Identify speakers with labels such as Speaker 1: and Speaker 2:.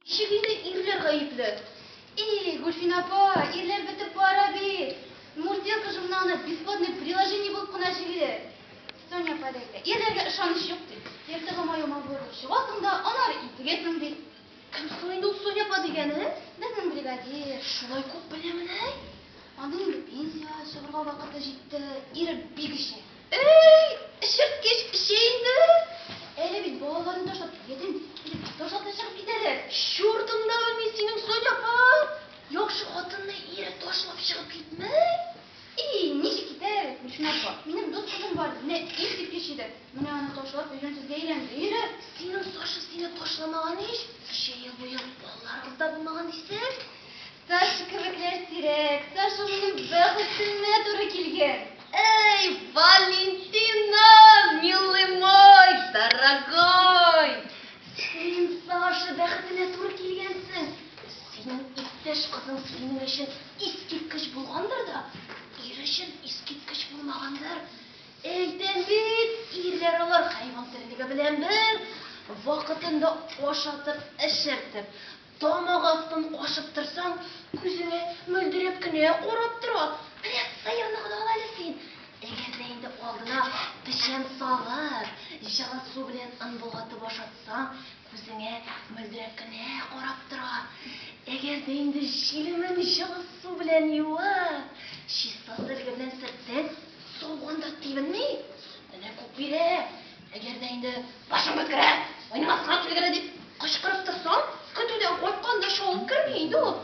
Speaker 1: Şekilde irler gayipli. Гульфин апа, ирлер бітіп бара бит. Муртия кыжымнаны бесплатный приложение болып қына жегілі. Соня апа дейді, ирлерге ышаныш жоқ дейді. Ертігі майома бөліп шығасың да, анар итігесің дейді.
Speaker 2: Кім сойынды Соня апа дегені?
Speaker 1: Біздің бригадир.
Speaker 2: Шулай көп білемін, әй?
Speaker 1: Аны енді пенсия шығырға вақыты жетті. Ирі бегіше.
Speaker 2: Шырткеш ішейінді.
Speaker 1: Әлі бит балаларын ташлап кетін. Ташлап шығып кетеді.
Speaker 2: Шортымда өлмейсінің Соня апа. Йокшы отынны ире тошлап шығып кетмей?
Speaker 1: Неше кетер, Гүлшін апа. Менің дос қызым бар, міне ертіп кешеді. Міне аны тошлап үйренсізге үйленді. Ире.
Speaker 2: Сенің Саша сені тошламаған еш? Шейі бойы балаларыңыз да болмаған дейсің?
Speaker 1: Саша кібіклер сирек. Саша менің бақытыма туры келген.
Speaker 2: Эй, Валентина, милый мой, дорогой! Сен Саша бақытына туры келгенсің. Сенің иптеш қызың сенің үшін искеткіш болғандар да, ир үшін искеткіш болмағандар. Әйтен бит, ирлер олар хайван тірлігі білен бір, вақытында ошатып, ішіртіп, тамақ астын қошып тұрсаң, көзіңе мөлдіреп күне қорап тұрады. Білек сайырнығы да алалы сен. Егердейінді алдына пішен салып, жылы су білен ынбылғатып ошатсаң, көзіңе мөлдіреп күне қорап тұрады. Егердейінді желімін жылы су білен юып, шистасы білген сәттен соғанда тейбінмей, әне көп бере. Егердейінді башың бүткірі, ойның асына түлгірі деп қышқырып тұрсаң, күтуден қойқанда шауып кірмейді ол.